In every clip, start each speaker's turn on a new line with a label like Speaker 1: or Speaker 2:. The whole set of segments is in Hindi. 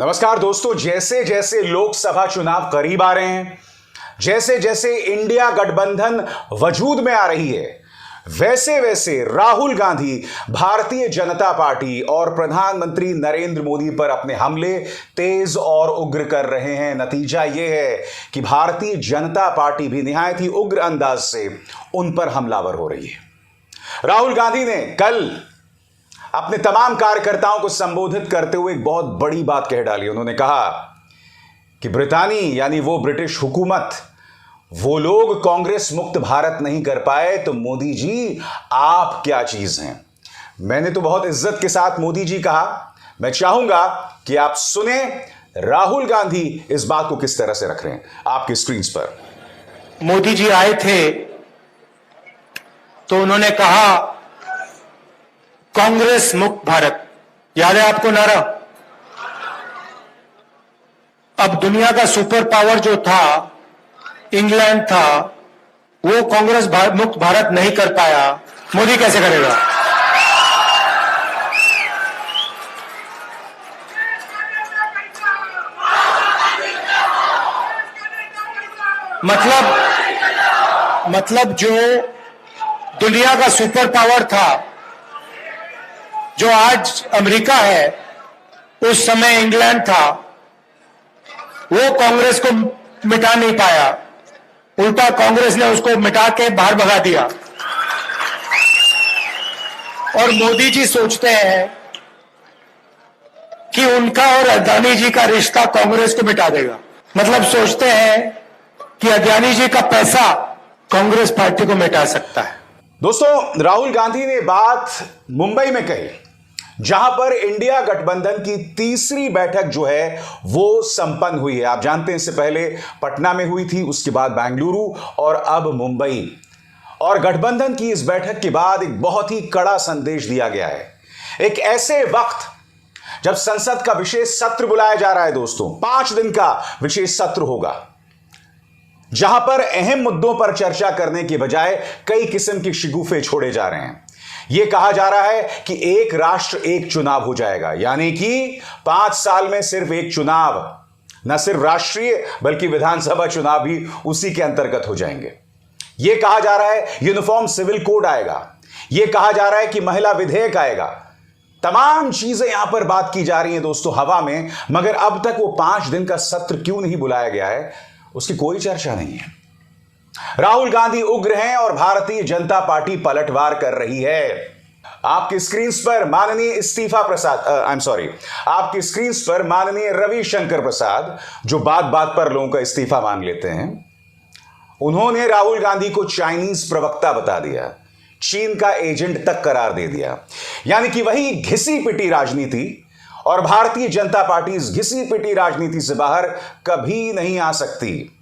Speaker 1: नमस्कार दोस्तों, जैसे जैसे लोकसभा चुनाव करीब आ रहे हैं, जैसे जैसे इंडिया गठबंधन वजूद में आ रही है, वैसे वैसे राहुल गांधी भारतीय जनता पार्टी और प्रधानमंत्री नरेंद्र मोदी पर अपने हमले तेज और उग्र कर रहे हैं। नतीजा यह है कि भारतीय जनता पार्टी भी निहायत ही उग्र अंदाज से उन पर हमलावर हो रही है। राहुल गांधी ने कल अपने तमाम कार्यकर्ताओं को संबोधित करते हुए एक बहुत बड़ी बात कह डाली। उन्होंने कहा कि ब्रितानी यानी वो ब्रिटिश हुकूमत, वो लोग कांग्रेस मुक्त भारत नहीं कर पाए तो मोदी जी आप क्या चीज हैं। मैंने तो बहुत इज्जत के साथ मोदी जी कहा। मैं चाहूंगा कि आप सुने राहुल गांधी इस बात को किस तरह से रख रहे हैं आपकी स्क्रीन पर।
Speaker 2: मोदी जी आए थे तो उन्होंने कहा कांग्रेस मुक्त भारत, याद है आपको नारा? अब दुनिया का सुपर पावर जो था, इंग्लैंड था, वो कांग्रेस मुक्त भारत नहीं कर पाया, मोदी कैसे करेगा? मतलब जो दुनिया का सुपर पावर था, जो आज अमेरिका है, उस समय इंग्लैंड था, वो कांग्रेस को मिटा नहीं पाया, उल्टा कांग्रेस ने उसको मिटा के बाहर भगा दिया। और मोदी जी सोचते हैं कि उनका और अदानी जी का रिश्ता कांग्रेस को मिटा देगा। मतलब सोचते हैं कि अदानी जी का पैसा कांग्रेस पार्टी को मिटा सकता है।
Speaker 1: दोस्तों, राहुल गांधी ने बात मुंबई में कही, जहां पर इंडिया गठबंधन की तीसरी बैठक जो है वो संपन्न हुई है। आप जानते हैं इससे पहले पटना में हुई थी, उसके बाद बेंगलुरु और अब मुंबई। और गठबंधन की इस बैठक के बाद एक बहुत ही कड़ा संदेश दिया गया है। एक ऐसे वक्त जब संसद का विशेष सत्र बुलाया जा रहा है दोस्तों, 5 दिन का विशेष सत्र होगा, जहां पर अहम मुद्दों पर चर्चा करने के बजाय कई किस्म के शिगुफे छोड़े जा रहे हैं। यह कहा जा रहा है कि एक राष्ट्र एक चुनाव हो जाएगा, यानी कि 5 साल में सिर्फ एक चुनाव, न सिर्फ राष्ट्रीय बल्कि विधानसभा चुनाव भी उसी के अंतर्गत हो जाएंगे। यह कहा जा रहा है यूनिफॉर्म सिविल कोड आएगा, यह कहा जा रहा है कि महिला विधेयक आएगा। तमाम चीजें यहां पर बात की जा रही हैं दोस्तों हवा में, मगर अब तक वो 5 दिन का सत्र क्यों नहीं बुलाया गया है, उसकी कोई चर्चा नहीं है। राहुल गांधी उग्र हैं और भारतीय जनता पार्टी पलटवार कर रही है। आपकी स्क्रीन पर माननीय आपकी स्क्रीन पर माननीय रविशंकर प्रसाद, जो बात बात पर लोगों का इस्तीफा मांग लेते हैं, उन्होंने राहुल गांधी को चाइनीज प्रवक्ता बता दिया, चीन का एजेंट तक करार दे दिया। यानी कि वही घिसी पिटी राजनीति, और भारतीय जनता पार्टी इस घिसी पिटी राजनीति से बाहर कभी नहीं आ सकती।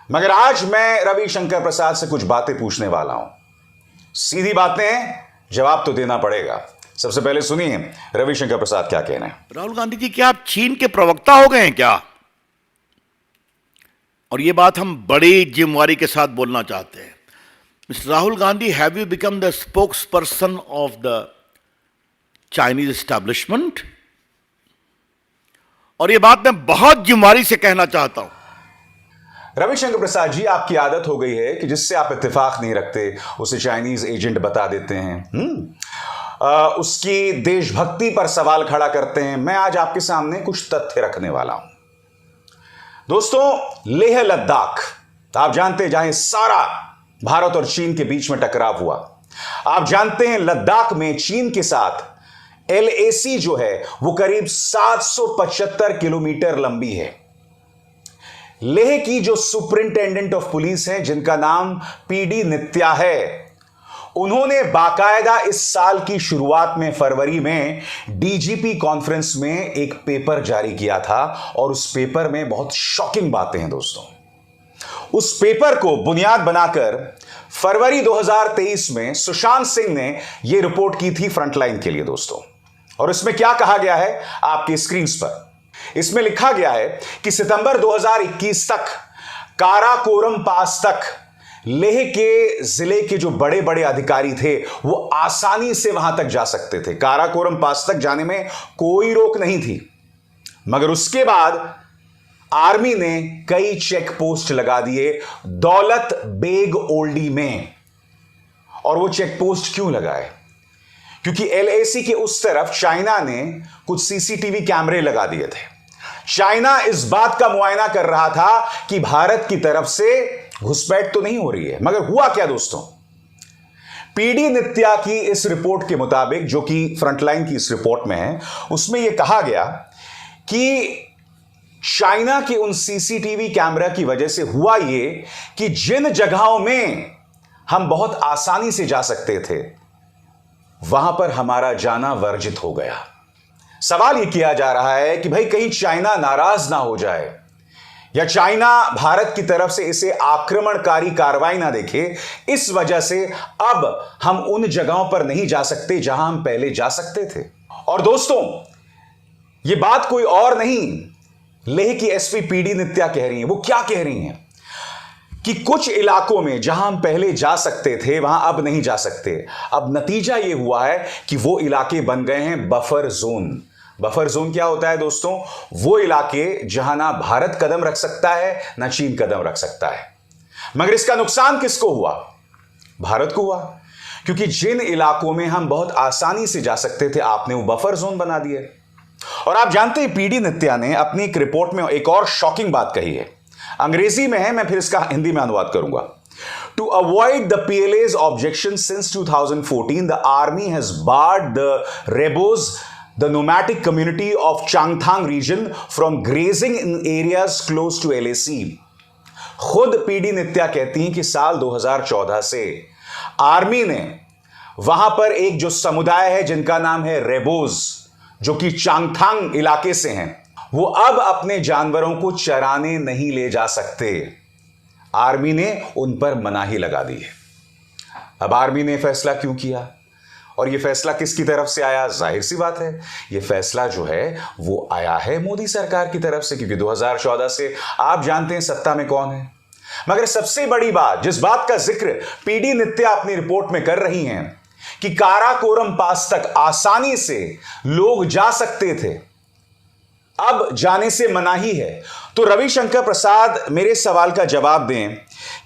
Speaker 1: मगर आज मैं रविशंकर प्रसाद से कुछ बातें पूछने वाला हूं। सीधी बातें हैं, जवाब तो देना पड़ेगा। सबसे पहले सुनिए रविशंकर प्रसाद क्या कहना है।
Speaker 3: राहुल गांधी जी, क्या आप चीन के प्रवक्ता हो गए हैं क्या? और यह बात हम बड़ी जिम्मेवारी के साथ बोलना चाहते हैं। Mister Rahul Gandhi, have you become the spokes person of the Chinese establishment? और यह बात मैं बहुत जिम्मेवारी से कहना चाहता हूं।
Speaker 1: रविशंकर प्रसाद जी, आपकी आदत हो गई है कि जिससे आप इत्तेफाक नहीं रखते उसे चाइनीज एजेंट बता देते हैं, उसकी देशभक्ति पर सवाल खड़ा करते हैं। मैं आज आपके सामने कुछ तथ्य रखने वाला हूं दोस्तों। लेह लद्दाख, आप जानते हैं, जहां सारा भारत और चीन के बीच में टकराव हुआ। आप जानते हैं लद्दाख में चीन के साथ LAC जो है वो करीब 775 किलोमीटर लंबी है। लेह की जो सुपरिंटेंडेंट ऑफ पुलिस है, जिनका नाम PD नित्या है, उन्होंने बाकायदा इस साल की शुरुआत में फरवरी में DGP कॉन्फ्रेंस में एक पेपर जारी किया था, और उस पेपर में बहुत शॉकिंग बातें हैं दोस्तों। उस पेपर को बुनियाद बनाकर फरवरी 2023 में सुशांत सिंह ने यह रिपोर्ट की थी फ्रंटलाइन के लिए दोस्तों। और इसमें क्या कहा गया है आपकी स्क्रीन पर, इसमें लिखा गया है कि सितंबर 2021 तक काराकोरम पास तक लेह के जिले के जो बड़े बड़े अधिकारी थे वो आसानी से वहां तक जा सकते थे। काराकोरम पास तक जाने में कोई रोक नहीं थी। मगर उसके बाद आर्मी ने कई चेक पोस्ट लगा दिए दौलत बेग ओल्डी में। और वो चेक पोस्ट क्यों लगाए? क्योंकि एलएसी के उस तरफ चाइना ने कुछ सीसीटीवी कैमरे लगा दिए थे। चाइना इस बात का मुआयना कर रहा था कि भारत की तरफ से घुसपैठ तो नहीं हो रही है। मगर हुआ क्या दोस्तों? पीडी नित्या की इस रिपोर्ट के मुताबिक, जो कि फ्रंटलाइन की इस रिपोर्ट में है, उसमें यह कहा गया कि चाइना के उन सीसीटीवी कैमरा की वजह से हुआ यह कि जिन जगहों में हम बहुत आसानी से जा सकते थे वहां पर हमारा जाना वर्जित हो गया। सवाल यह किया जा रहा है कि भाई कहीं चाइना नाराज ना हो जाए या चाइना भारत की तरफ से इसे आक्रमणकारी कार्रवाई ना देखे, इस वजह से अब हम उन जगहों पर नहीं जा सकते जहां हम पहले जा सकते थे। और दोस्तों, यह बात कोई और नहीं, लेह की एसपी पीडी नित्या कह रही हैं। वो क्या कह रही हैं कि कुछ इलाकों में जहां हम पहले जा सकते थे वहां अब नहीं जा सकते। अब नतीजा यह हुआ है कि वो इलाके बन गए हैं बफर जोन। बफर जोन क्या होता है दोस्तों? वो इलाके जहां ना भारत कदम रख सकता है ना चीन कदम रख सकता है। मगर इसका नुकसान किसको हुआ? भारत को हुआ, क्योंकि जिन इलाकों में हम बहुत आसानी से जा सकते थे आपने वो बफर जोन बना दिए। और आप जानते हैं पीडी नित्या ने अपनी एक रिपोर्ट में एक और शॉकिंग बात कही है। अंग्रेजी में है, मैं फिर इसका हिंदी में अनुवाद करूंगा। To avoid the PLA's objection since 2014 the army has barred the Rebos the nomadic community of Changthang region from grazing in areas close to LAC। खुद पीडी नित्या कहती हैं कि साल 2014 से आर्मी ने वहां पर एक जो समुदाय है जिनका नाम है रेबोज, जो कि चांगथांग इलाके से हैं, वो अब अपने जानवरों को चराने नहीं ले जा सकते। आर्मी ने उन पर मनाही लगा दी है। अब आर्मी ने फैसला क्यों किया और यह फैसला किसकी तरफ से आया? जाहिर सी बात है, यह फैसला जो है वो आया है मोदी सरकार की तरफ से, क्योंकि 2014 से आप जानते हैं सत्ता में कौन है। मगर सबसे बड़ी बात, जिस बात का जिक्र पीडी नित्या अपनी रिपोर्ट में कर रही हैं कि काराकोरम पास तक आसानी से लोग जा सकते थे, अब जाने से मनाही है। तो रविशंकर प्रसाद मेरे सवाल का जवाब दें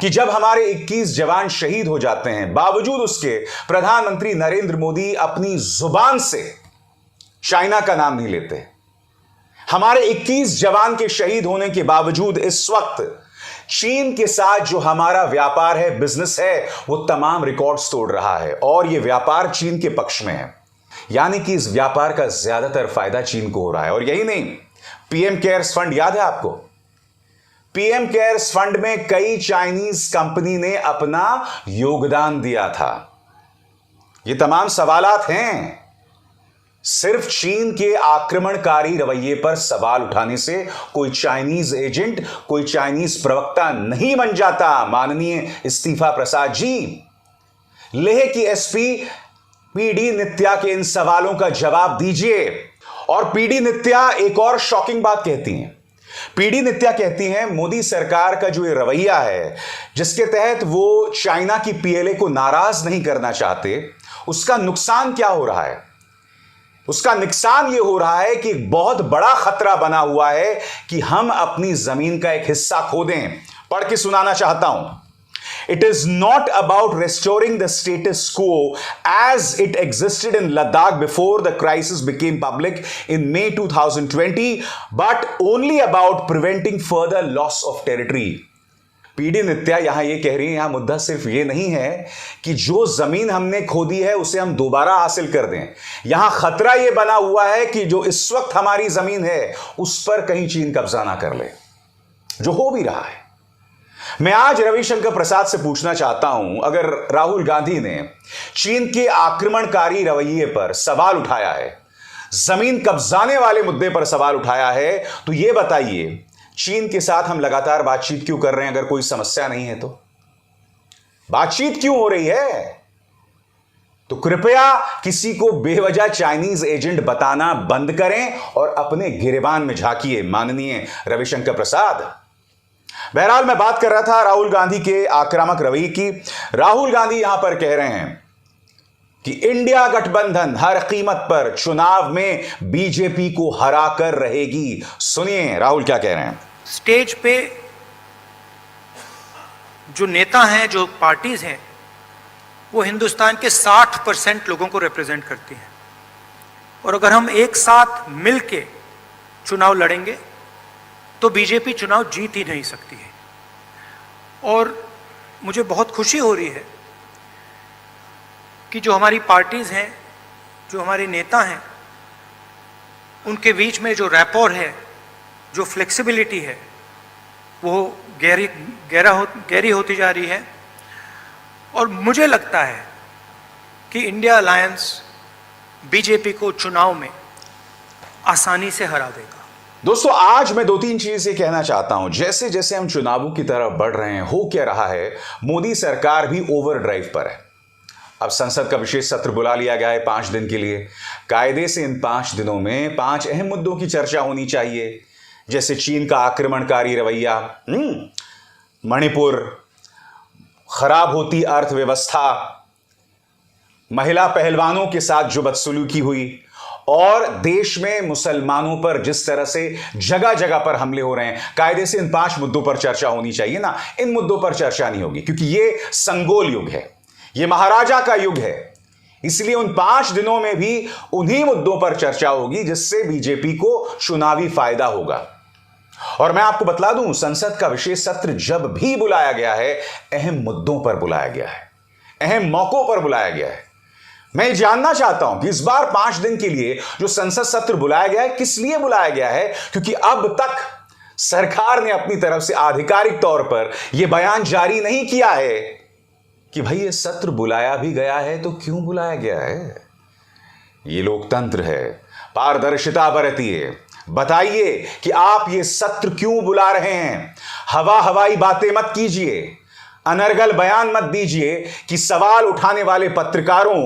Speaker 1: कि जब हमारे 21 जवान शहीद हो जाते हैं, बावजूद उसके प्रधानमंत्री नरेंद्र मोदी अपनी जुबान से चाइना का नाम नहीं लेते। हमारे 21 जवान के शहीद होने के बावजूद इस वक्त चीन के साथ जो हमारा व्यापार है, बिजनेस है, वो तमाम रिकॉर्ड्स तोड़ रहा है और यह व्यापार चीन के पक्ष में है। यानी कि इस व्यापार का ज्यादातर फायदा चीन को हो रहा है। और यही नहीं, पीएम केयर्स फंड याद है आपको? पीएम केयर्स फंड में कई चाइनीज कंपनी ने अपना योगदान दिया था। ये तमाम सवालात हैं। सिर्फ चीन के आक्रमणकारी रवैये पर सवाल उठाने से कोई चाइनीज एजेंट, कोई चाइनीज प्रवक्ता नहीं बन जाता। माननीय इस्तीफा प्रसाद जी, लेह की एसपी पीडी नित्या के इन सवालों का जवाब दीजिए। और पीडी नित्या एक और शॉकिंग बात कहती हैं। पीडी नित्या कहती हैं मोदी सरकार का जो ये रवैया है, जिसके तहत वो चाइना की PLA को नाराज नहीं करना चाहते, उसका नुकसान क्या हो रहा है? उसका नुकसान यह हो रहा है कि एक बहुत बड़ा खतरा बना हुआ है कि हम अपनी जमीन का एक हिस्सा खो दें। पढ़ के सुनाना चाहता हूं। It is not about restoring the status quo as it existed in Ladakh before the crisis became public in May 2020, but only about preventing further loss of territory। PD Nitya यहां यह कह रही है, यहां मुद्दा सिर्फ यह नहीं है कि जो जमीन हमने खो दी है उसे हम दोबारा हासिल कर दें। यहां खतरा यह बना हुआ है कि जो इस वक्त हमारी जमीन है उस पर कहीं चीन कब्जा ना कर ले, जो हो भी रहा है। मैं आज रविशंकर प्रसाद से पूछना चाहता हूं, अगर राहुल गांधी ने चीन के आक्रमणकारी रवैये पर सवाल उठाया है, जमीन कब्जाने वाले मुद्दे पर सवाल उठाया है, तो यह बताइए चीन के साथ हम लगातार बातचीत क्यों कर रहे हैं? अगर कोई समस्या नहीं है तो बातचीत क्यों हो रही है? तो कृपया किसी को बेवजह चाइनीज एजेंट बताना बंद करें और अपने गिरेबान में झांकिए, माननीय रविशंकर प्रसाद। बहरहाल मैं बात कर रहा था राहुल गांधी के आक्रामक रवैये की। राहुल गांधी यहां पर कह रहे हैं कि इंडिया गठबंधन हर कीमत पर चुनाव में बीजेपी को हरा कर रहेगी। सुनिए राहुल क्या कह रहे हैं।
Speaker 2: स्टेज पे जो नेता हैं, जो पार्टीज हैं, वो हिंदुस्तान के 60% लोगों को रिप्रेजेंट करती हैं। और अगर हम एक साथ मिलके चुनाव लड़ेंगे तो बीजेपी चुनाव जीत ही नहीं सकती है। और मुझे बहुत खुशी हो रही है कि जो हमारी पार्टीज हैं, जो हमारे नेता हैं, उनके बीच में जो रैपोर है, जो फ्लेक्सिबिलिटी है, वो गहरी होती जा रही है। और मुझे लगता है कि इंडिया अलायंस बीजेपी को चुनाव में आसानी से हरा देगा।
Speaker 1: दोस्तों आज मैं 2-3 चीजें कहना चाहता हूं। जैसे जैसे हम चुनावों की तरफ बढ़ रहे हैं, हो क्या रहा है, मोदी सरकार भी ओवरड्राइव पर है। अब संसद का विशेष सत्र बुला लिया गया है 5 दिन के लिए। कायदे से इन 5 दिनों में 5 अहम मुद्दों की चर्चा होनी चाहिए, जैसे चीन का आक्रमणकारी रवैया, मणिपुर, खराब होती अर्थव्यवस्था, महिला पहलवानों के साथ जो बदसलूकी हुई, और देश में मुसलमानों पर जिस तरह से जगह जगह पर हमले हो रहे हैं। कायदे से इन 5 मुद्दों पर चर्चा होनी चाहिए ना। इन मुद्दों पर चर्चा नहीं होगी क्योंकि ये संगोल युग है, ये महाराजा का युग है। इसलिए उन 5 दिनों में भी उन्हीं मुद्दों पर चर्चा होगी जिससे बीजेपी को चुनावी फायदा होगा। और मैं आपको बतला दूं, संसद का विशेष सत्र जब भी बुलाया गया है, अहम मुद्दों पर बुलाया गया है, अहम मौकों पर बुलाया गया है। मैं जानना चाहता हूं कि इस बार 5 दिन के लिए जो संसद सत्र बुलाया गया है, किस लिए बुलाया गया है? क्योंकि अब तक सरकार ने अपनी तरफ से आधिकारिक तौर पर यह बयान जारी नहीं किया है कि भाई ये सत्र बुलाया भी गया है तो क्यों बुलाया गया है। ये लोकतंत्र है, पारदर्शिता बरतिए, बताइए कि आप ये सत्र क्यों बुला रहे हैं। हवाई बातें मत कीजिए, अनर्गल बयान मत दीजिए कि सवाल उठाने वाले पत्रकारों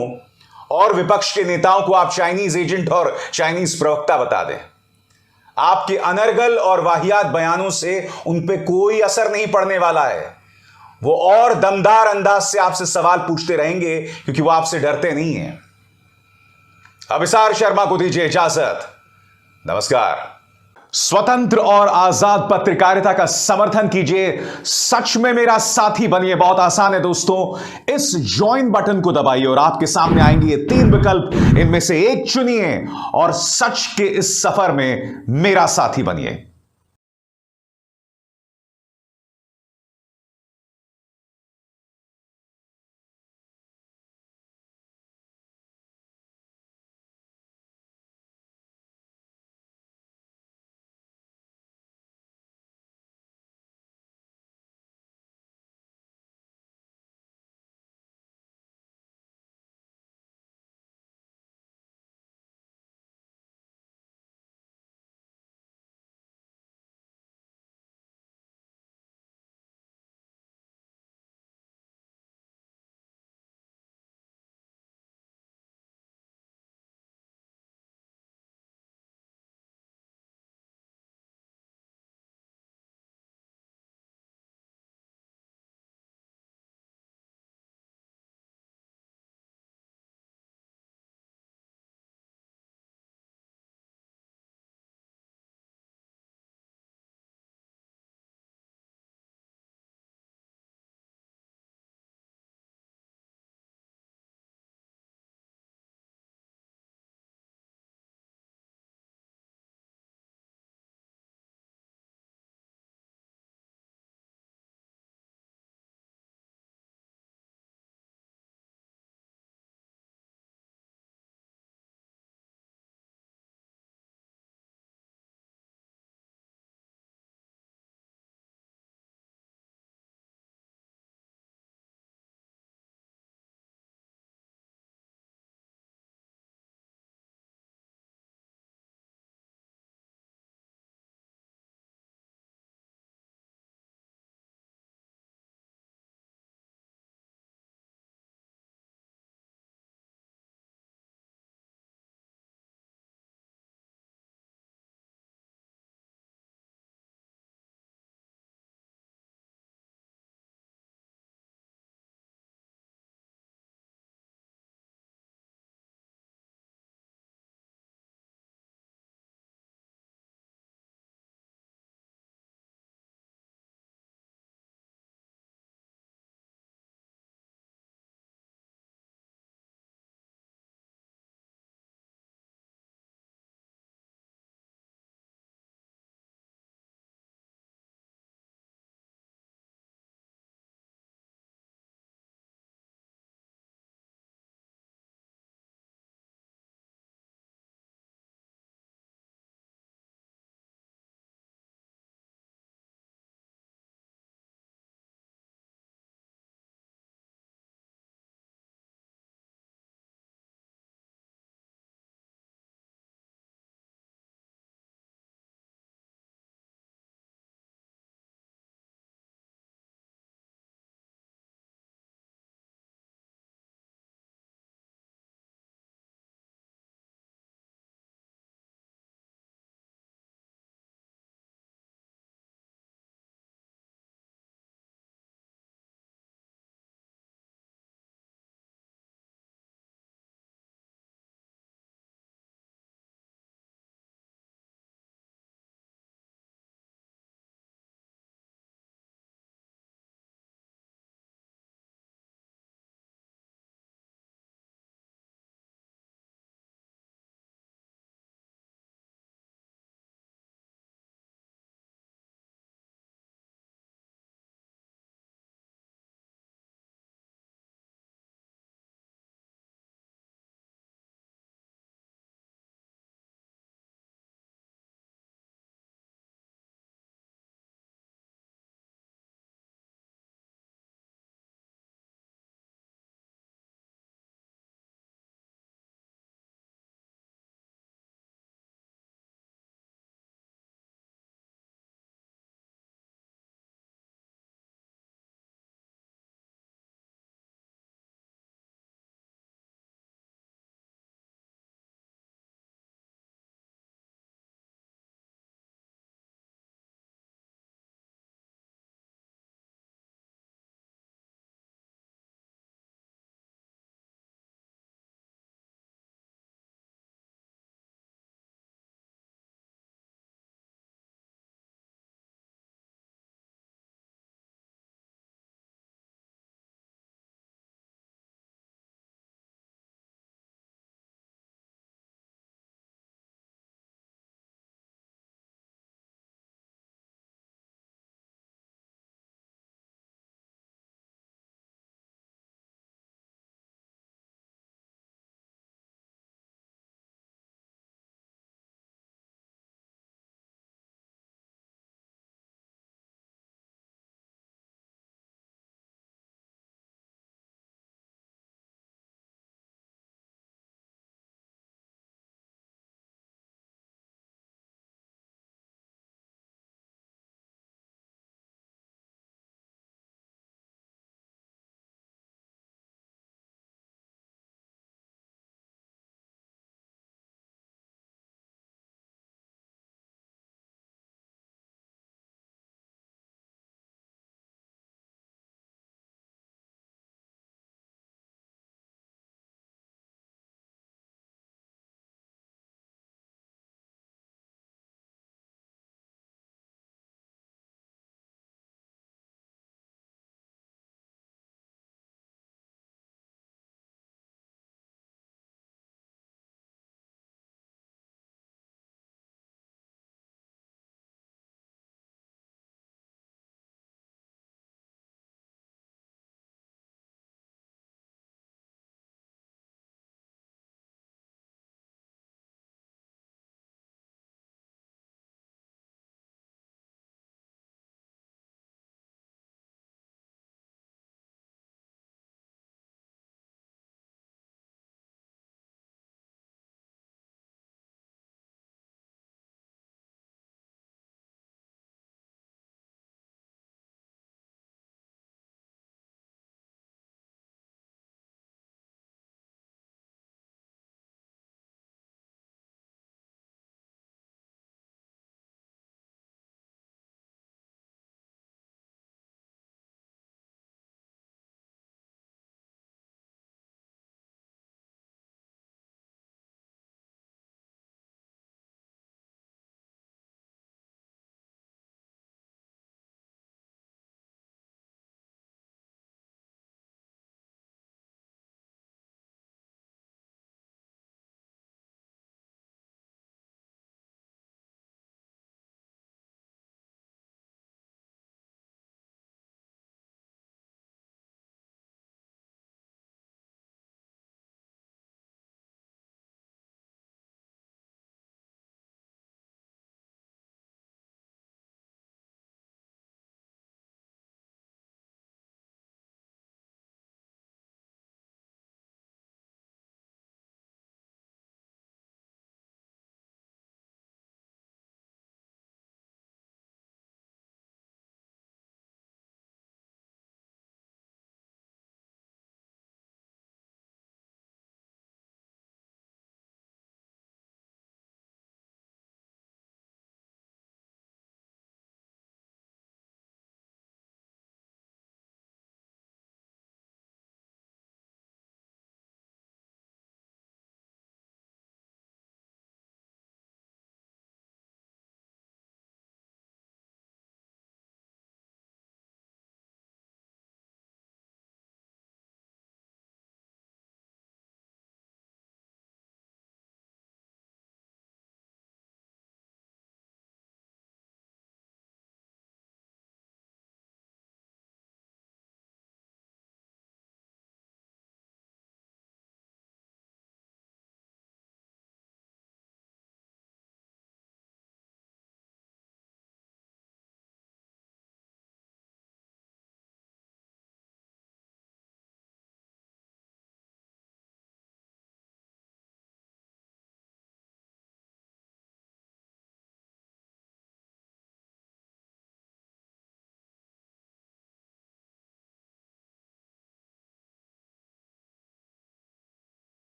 Speaker 1: और विपक्ष के नेताओं को आप चाइनीज एजेंट और चाइनीज प्रवक्ता बता दें। आपके अनर्गल और वाहियात बयानों से उन पे कोई असर नहीं पड़ने वाला है। वो और दमदार अंदाज से आपसे सवाल पूछते रहेंगे क्योंकि वो आपसे डरते नहीं हैं। अभिसार शर्मा को दीजिए इजाजत। नमस्कार। स्वतंत्र और आजाद पत्रकारिता का समर्थन कीजिए, सच में मेरा साथी बनिए। बहुत आसान है दोस्तों, इस ज्वाइन बटन को दबाइए और आपके सामने आएंगे ये 3 विकल्प। इनमें से एक चुनिए और सच के इस सफर में मेरा साथी बनिए।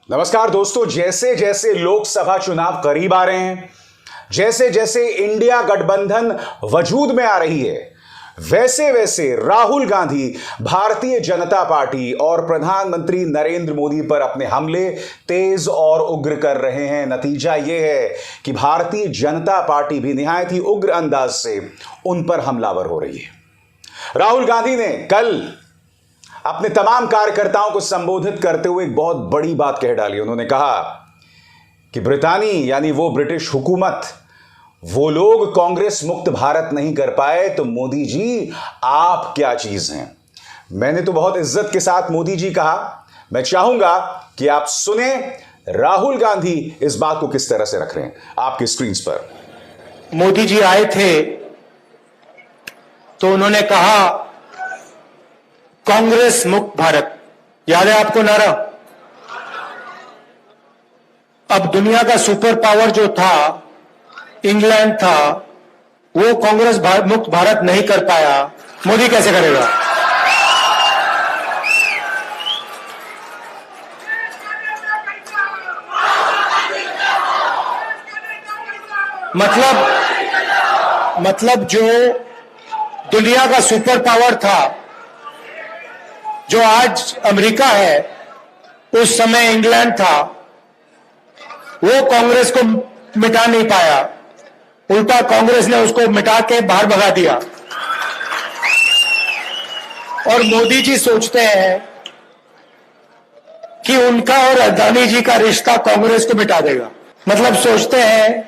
Speaker 1: नमस्कार दोस्तों, जैसे जैसे लोकसभा चुनाव करीब आ रहे हैं, जैसे जैसे इंडिया गठबंधन वजूद में आ रही है, वैसे वैसे राहुल गांधी भारतीय जनता पार्टी और प्रधानमंत्री नरेंद्र मोदी पर अपने हमले तेज और उग्र कर रहे हैं। नतीजा यह है कि भारतीय जनता पार्टी भी निहायत ही उग्र अंदाज से उन पर हमलावर हो रही है। राहुल गांधी ने कल अपने तमाम कार्यकर्ताओं को संबोधित करते हुए एक बहुत बड़ी बात कह डाली। उन्होंने कहा कि ब्रितानी यानी वो ब्रिटिश हुकूमत, वो लोग कांग्रेस मुक्त भारत नहीं कर पाए तो मोदी जी आप क्या चीज हैं। मैंने तो बहुत इज्जत के साथ मोदी जी कहा। मैं चाहूंगा कि आप सुने राहुल गांधी इस बात को किस तरह से रख रहे हैं आपकी स्क्रीन पर।
Speaker 2: मोदी जी आए थे तो उन्होंने कहा कांग्रेस मुक्त भारत, याद है आपको नारा? अब दुनिया का सुपर पावर जो था, इंग्लैंड था, वो कांग्रेस मुक्त भारत नहीं कर पाया, मोदी कैसे करेगा? मतलब जो दुनिया का सुपर पावर था, जो आज अमेरिका है, उस समय इंग्लैंड था, वो कांग्रेस को मिटा नहीं पाया, उल्टा कांग्रेस ने उसको मिटा के बाहर भगा दिया। और मोदी जी सोचते हैं कि उनका और अदानी जी का रिश्ता कांग्रेस को मिटा देगा। मतलब सोचते हैं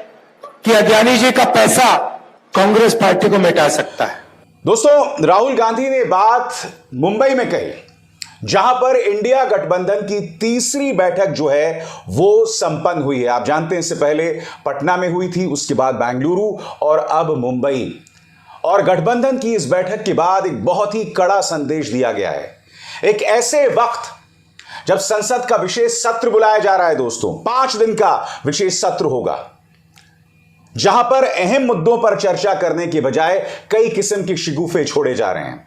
Speaker 2: कि अदानी जी का पैसा कांग्रेस पार्टी को मिटा सकता है।
Speaker 1: दोस्तों, राहुल गांधी ने बात मुंबई में कही, जहां पर इंडिया गठबंधन की तीसरी बैठक जो है वो संपन्न हुई है। आप जानते हैं इससे पहले पटना में हुई थी, उसके बाद बेंगलुरु और अब मुंबई। और गठबंधन की इस बैठक के बाद एक बहुत ही कड़ा संदेश दिया गया है। एक ऐसे वक्त जब संसद का विशेष सत्र बुलाया जा रहा है दोस्तों, 5 दिन का विशेष सत्र होगा, जहां पर अहम मुद्दों पर चर्चा करने के बजाय कई किस्म के शिगुफे छोड़े जा रहे हैं।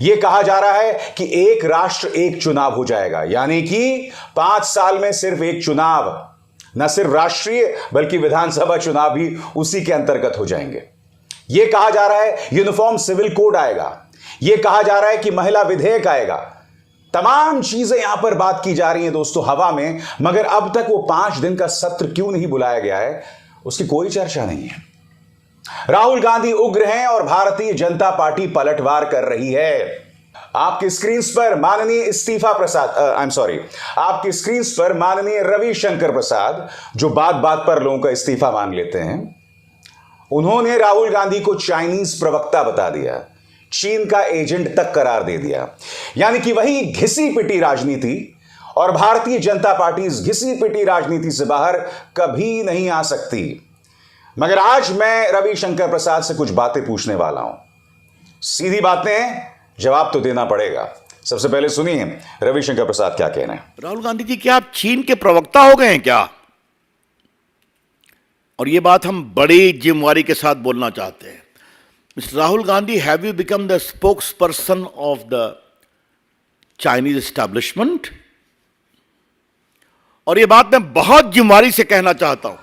Speaker 1: यह कहा जा रहा है कि एक राष्ट्र एक चुनाव हो जाएगा, यानी कि 5 साल में सिर्फ एक चुनाव, न सिर्फ राष्ट्रीय बल्कि विधानसभा चुनाव भी उसी के अंतर्गत हो जाएंगे। यह कहा जा रहा है यूनिफॉर्म सिविल कोड आएगा, यह कहा जा रहा है कि महिला विधेयक आएगा। तमाम चीजें यहां पर बात की जा रही हैं दोस्तों हवा में, मगर अब तक वो 5 दिन का सत्र क्यों नहीं बुलाया गया है, उसकी कोई चर्चा नहीं है। राहुल गांधी उग्र हैं और भारतीय जनता पार्टी पलटवार कर रही है। आपकी स्क्रीन पर माननीय आपकी स्क्रीन पर माननीय रविशंकर प्रसाद, जो बात बात पर लोगों का इस्तीफा मांग लेते हैं, उन्होंने राहुल गांधी को चाइनीज प्रवक्ता बता दिया, चीन का एजेंट तक करार दे दिया। यानी कि वही घिसी पिटी राजनीति, और भारतीय जनता पार्टी इस घिसी पिटी राजनीति से बाहर कभी नहीं आ सकती। मगर आज मैं रविशंकर प्रसाद से कुछ बातें पूछने वाला हूं। सीधी बातें, जवाब तो देना पड़ेगा। सबसे पहले सुनिए रविशंकर प्रसाद क्या कह रहे हैं।
Speaker 3: राहुल गांधी जी, क्या आप चीन के प्रवक्ता हो गए हैं क्या? और ये बात हम बड़ी जिम्मेवारी के साथ बोलना चाहते हैं। Mister Rahul Gandhi, have you become the spokes person of the Chinese establishment? और ये बात मैं बहुत जिम्मेवारी से कहना चाहता हूं।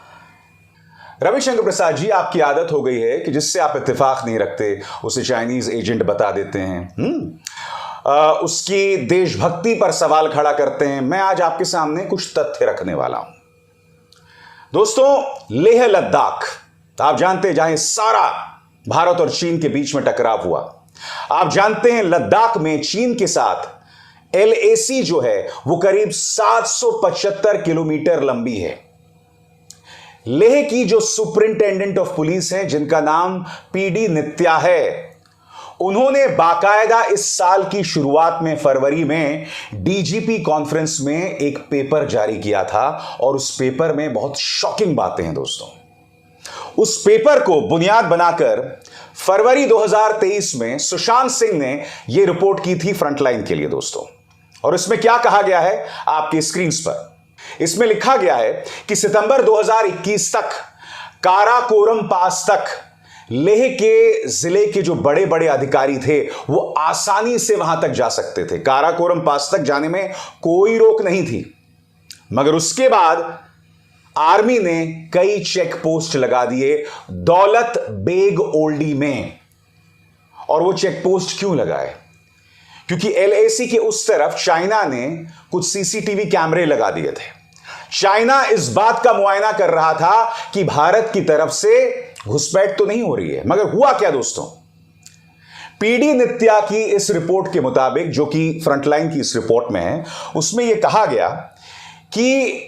Speaker 1: रविशंकर प्रसाद जी, आपकी आदत हो गई है कि जिससे आप इत्तेफाक नहीं रखते उसे चाइनीज एजेंट बता देते हैं, उसकी देशभक्ति पर सवाल खड़ा करते हैं। मैं आज आपके सामने कुछ तथ्य रखने वाला हूं दोस्तों। लेह लद्दाख, आप जानते हैं, जहां सारा भारत और चीन के बीच में टकराव हुआ। आप जानते हैं लद्दाख में चीन के साथ LAC जो है वो करीब 775 किलोमीटर लंबी है। लेह की जो सुपरिंटेंडेंट ऑफ पुलिस हैं, जिनका नाम PD नित्या है, उन्होंने बाकायदा इस साल की शुरुआत में फरवरी में DGP कॉन्फ्रेंस में एक पेपर जारी किया था, और उस पेपर में बहुत शॉकिंग बातें हैं दोस्तों। उस पेपर को बुनियाद बनाकर फरवरी 2023 में सुशांत सिंह ने यह रिपोर्ट की थी फ्रंटलाइन के लिए दोस्तों। और इसमें क्या कहा गया है आपकी स्क्रीन पर, इसमें लिखा गया है कि सितंबर 2021 तक काराकोरम पास तक लेह के जिले के जो बड़े बड़े अधिकारी थे वो आसानी से वहां तक जा सकते थे। काराकोरम पास तक जाने में कोई रोक नहीं थी। मगर उसके बाद आर्मी ने कई चेक पोस्ट लगा दिए दौलत बेग ओल्डी में। और वो चेक पोस्ट क्यों लगाए? क्योंकि एलएसी के उस तरफ चाइना ने कुछ सीसीटीवी कैमरे लगा दिए थे। चाइना इस बात का मुआयना कर रहा था कि भारत की तरफ से घुसपैठ तो नहीं हो रही है। मगर हुआ क्या दोस्तों? पीडी नित्या की इस रिपोर्ट के मुताबिक, जो कि फ्रंटलाइन की इस रिपोर्ट में है, उसमें यह कहा गया कि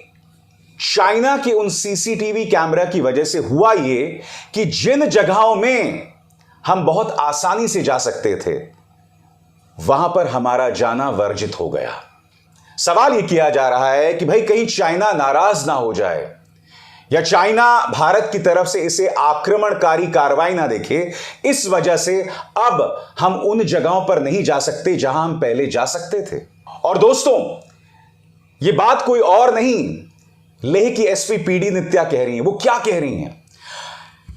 Speaker 1: चाइना के उन सीसीटीवी कैमरा की वजह से हुआ यह कि जिन जगहों में हम बहुत आसानी से जा सकते थे, वहां पर हमारा जाना वर्जित हो गया। सवाल यह किया जा रहा है कि भाई कहीं चाइना नाराज ना हो जाए या चाइना भारत की तरफ से इसे आक्रमणकारी कार्रवाई ना देखे, इस वजह से अब हम उन जगहों पर नहीं जा सकते जहां हम पहले जा सकते थे। और दोस्तों, यह बात कोई और नहीं, लेह की एसपी पीडी नित्या कह रही हैं। वो क्या कह रही हैं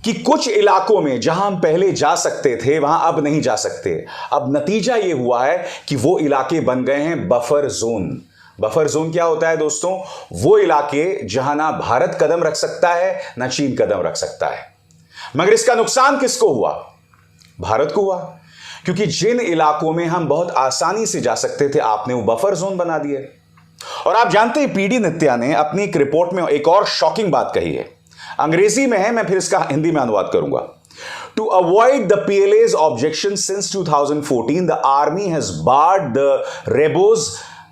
Speaker 1: कि कुछ इलाकों में जहां हम पहले जा सकते थे वहां अब नहीं जा सकते। अब नतीजा यह हुआ है कि वो इलाके बन गए हैं बफर जोन। बफर जोन क्या होता है दोस्तों? वो इलाके जहां ना भारत कदम रख सकता है ना चीन कदम रख सकता है। मगर इसका नुकसान किसको हुआ? भारत को हुआ, क्योंकि जिन इलाकों में हम बहुत आसानी से जा सकते थे, आपने वो बफर जोन बना दिए। और आप जानते हैं, पीडी नित्या ने अपनी एक रिपोर्ट में एक और शॉकिंग बात कही है। अंग्रेजी में है, मैं फिर इसका हिंदी में अनुवाद करूंगा। To avoid the PLA's objection since 2014, the army has barred the Rebos,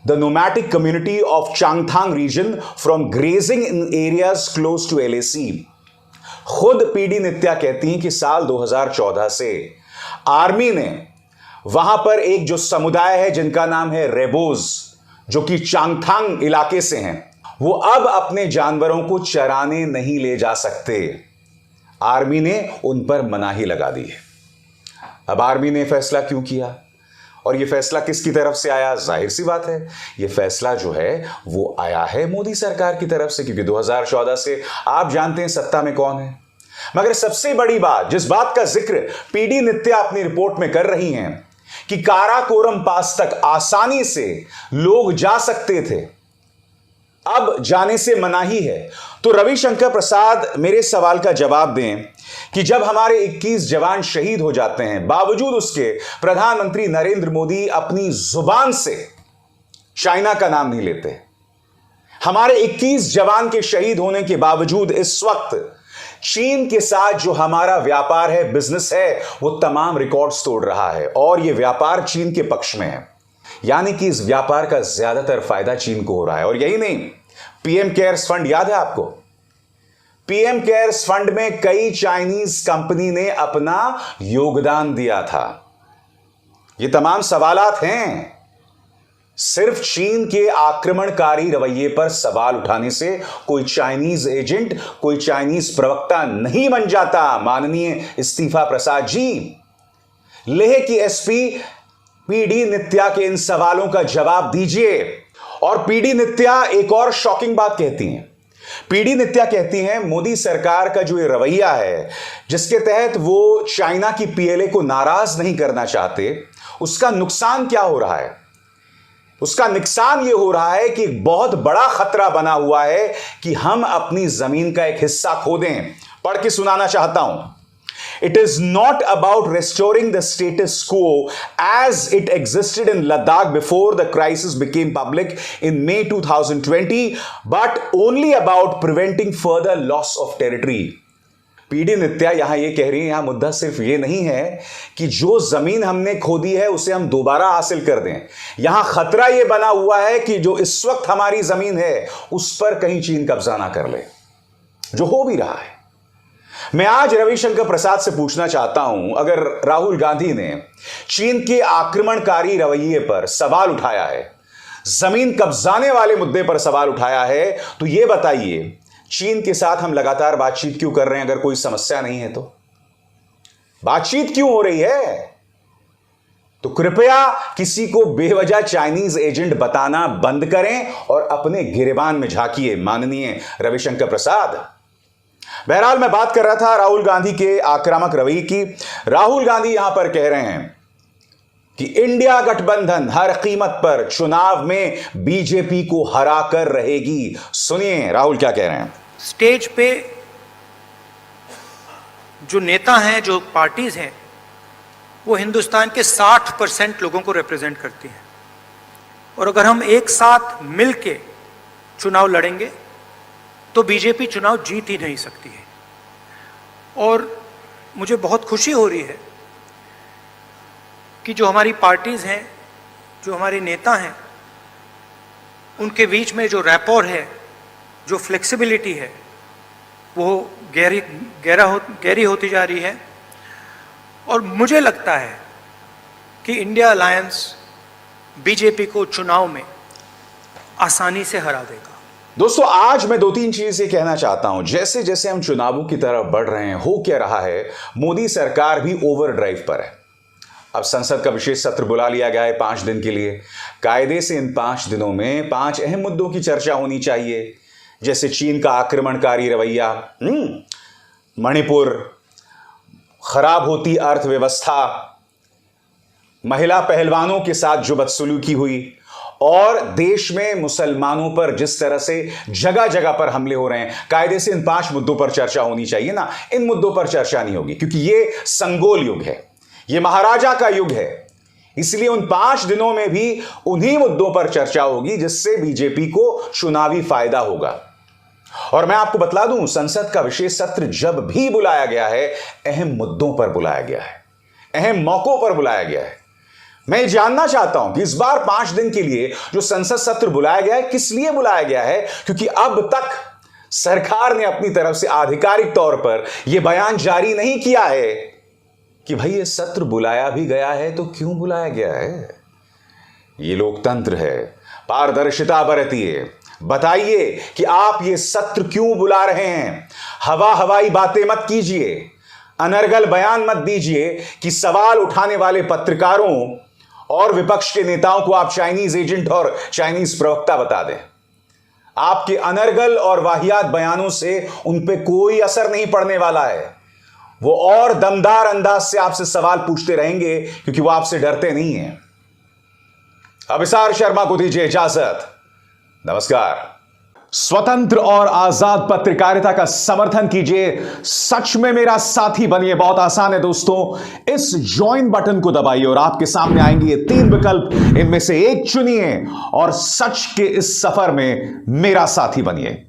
Speaker 1: the nomadic community of Changthang region, from grazing in areas close to LAC. खुद पीडी नित्या कहती हैं कि साल 2014 से आर्मी ने वहां पर एक जो समुदाय है जिनका नाम है रेबोज, जो कि चांगथांग इलाके से हैं, वो अब अपने जानवरों को चराने नहीं ले जा सकते। आर्मी ने उन पर मनाही लगा दी है। अब आर्मी ने फैसला क्यों किया और यह फैसला किसकी तरफ से आया? जाहिर सी बात है, यह फैसला जो है वो आया है मोदी सरकार की तरफ से, क्योंकि 2014 से आप जानते हैं सत्ता में कौन है। मगर सबसे बड़ी बात, जिस बात का जिक्र पीडी नित्या अपनी रिपोर्ट में कर रही हैं कि काराकोरम पास तक आसानी से लोग जा सकते थे, अब जाने से मनाही है। तो रविशंकर प्रसाद मेरे सवाल का जवाब दें कि जब हमारे 21 जवान शहीद हो जाते हैं, बावजूद उसके प्रधानमंत्री नरेंद्र मोदी अपनी जुबान से चाइना का नाम नहीं लेते। हमारे 21 जवान के शहीद होने के बावजूद इस वक्त चीन के साथ जो हमारा व्यापार है, बिजनेस है, वो तमाम रिकॉर्ड्स तोड़ रहा है और यह व्यापार चीन के पक्ष में है। यानी कि इस व्यापार का ज्यादातर फायदा चीन को हो रहा है। और यही नहीं, पीएम केयर्स फंड याद है आपको? पीएम केयर्स फंड में कई चाइनीज कंपनी ने अपना योगदान दिया था। ये तमाम सवालात हैं। सिर्फ चीन के आक्रमणकारी रवैये पर सवाल उठाने से कोई चाइनीज एजेंट, कोई चाइनीज प्रवक्ता नहीं बन जाता। माननीय इस्तीफा प्रसाद जी, लेह की एसपी पीडी नित्या के इन सवालों का जवाब दीजिए। और पीडी नित्या एक और शॉकिंग बात कहती हैं। पीडी नित्या कहती हैं मोदी सरकार का जो ये रवैया है, जिसके तहत वो चाइना की PLA को नाराज नहीं करना चाहते, उसका नुकसान क्या हो रहा है? उसका नुकसान यह हो रहा है कि एक बहुत बड़ा खतरा बना हुआ है कि हम अपनी जमीन का एक हिस्सा खो दें। पढ़ के सुनाना चाहता हूं। It is not about restoring the status quo as it existed in Ladakh before the crisis became public in May 2020, but only about preventing further loss of territory. PD Nitya यहां यह कह रही है, यहां मुद्दा सिर्फ यह नहीं है कि जो जमीन हमने खो दी है उसे हम दोबारा हासिल कर दें। यहां खतरा यह बना हुआ है कि जो इस वक्त हमारी जमीन है उस पर कहीं चीन कब्जा ना कर ले, जो हो भी रहा है। मैं आज रविशंकर प्रसाद से पूछना चाहता हूं, अगर राहुल गांधी ने चीन के आक्रमणकारी रवैये पर सवाल उठाया है, जमीन कब्जाने वाले मुद्दे पर सवाल उठाया है, तो यह बताइए चीन के साथ हम लगातार बातचीत क्यों कर रहे हैं? अगर कोई समस्या नहीं है तो बातचीत क्यों हो रही है? तो कृपया किसी को बेवजह चाइनीज एजेंट बताना बंद करें और अपने गिरेबान में झांकिए, माननीय रविशंकर प्रसाद। बहरहाल मैं बात कर रहा था राहुल गांधी के आक्रामक रवैये की। राहुल गांधी यहां पर कह रहे हैं कि इंडिया गठबंधन हर कीमत पर चुनाव में बीजेपी को हरा कर रहेगी। सुनिए राहुल क्या कह रहे हैं।
Speaker 2: स्टेज पे जो नेता हैं, जो पार्टीज हैं, वो हिंदुस्तान के 60% लोगों को रिप्रेजेंट करती हैं। और अगर हम एक साथ मिलके चुनाव लड़ेंगे तो बीजेपी चुनाव जीत ही नहीं सकती है। और मुझे बहुत खुशी हो रही है कि जो हमारी पार्टीज हैं, जो हमारे नेता हैं, उनके बीच में जो रैपोर है, जो फ्लेक्सिबिलिटी है, वो गहरी होती जा रही है। और मुझे लगता है कि इंडिया अलायंस बीजेपी को चुनाव में आसानी से हरा देगा।
Speaker 1: दोस्तों आज मैं 2-3 चीजें कहना चाहता हूं। जैसे जैसे हम चुनावों की तरफ बढ़ रहे हैं, हो क्या रहा है, मोदी सरकार भी ओवरड्राइव पर है। अब संसद का विशेष सत्र बुला लिया गया है 5 दिन के लिए। कायदे से इन 5 दिनों में 5 अहम मुद्दों की चर्चा होनी चाहिए, जैसे चीन का आक्रमणकारी रवैया, मणिपुर, खराब होती अर्थव्यवस्था, महिला पहलवानों के साथ जो बदसलूकी हुई, और देश में मुसलमानों पर जिस तरह से जगह जगह पर हमले हो रहे हैं। कायदे से इन 5 मुद्दों पर चर्चा होनी चाहिए ना। इन मुद्दों पर चर्चा नहीं होगी क्योंकि ये संगोल युग है, ये महाराजा का युग है। इसलिए उन 5 दिनों में भी उन्हीं मुद्दों पर चर्चा होगी जिससे बीजेपी को चुनावी फायदा होगा। और मैं आपको बतला दूं, संसद का विशेष सत्र जब भी बुलाया गया है, अहम मुद्दों पर बुलाया गया है, अहम मौकों पर बुलाया गया है। मैं जानना चाहता हूं कि इस बार 5 दिन के लिए जो संसद सत्र बुलाया गया है, किस लिए बुलाया गया है? क्योंकि अब तक सरकार ने अपनी तरफ से आधिकारिक तौर पर यह बयान जारी नहीं किया है कि भाई ये सत्र बुलाया भी गया है तो क्यों बुलाया गया है। ये लोकतंत्र है, पारदर्शिता बरतिए, बताइए कि आप ये सत्र क्यों बुला रहे हैं। हवाई बातें मत कीजिए, अनर्गल बयान मत दीजिए कि सवाल उठाने वाले पत्रकारों और विपक्ष के नेताओं को आप चाइनीज एजेंट और चाइनीज प्रवक्ता बता दें। आपके अनर्गल और वाहियात बयानों से उन पे कोई असर नहीं पड़ने वाला है। वो और दमदार अंदाज से आपसे सवाल पूछते रहेंगे क्योंकि वो आपसे डरते नहीं हैं। अभिसार शर्मा को दीजिए इजाजत। नमस्कार। स्वतंत्र और आजाद पत्रकारिता का समर्थन कीजिए, सच में मेरा साथी बनिए। बहुत आसान है दोस्तों, इस ज्वाइन बटन को दबाइए और आपके सामने आएंगे ये 3 विकल्प, इनमें से एक चुनिए और सच के इस सफर में मेरा साथी बनिए।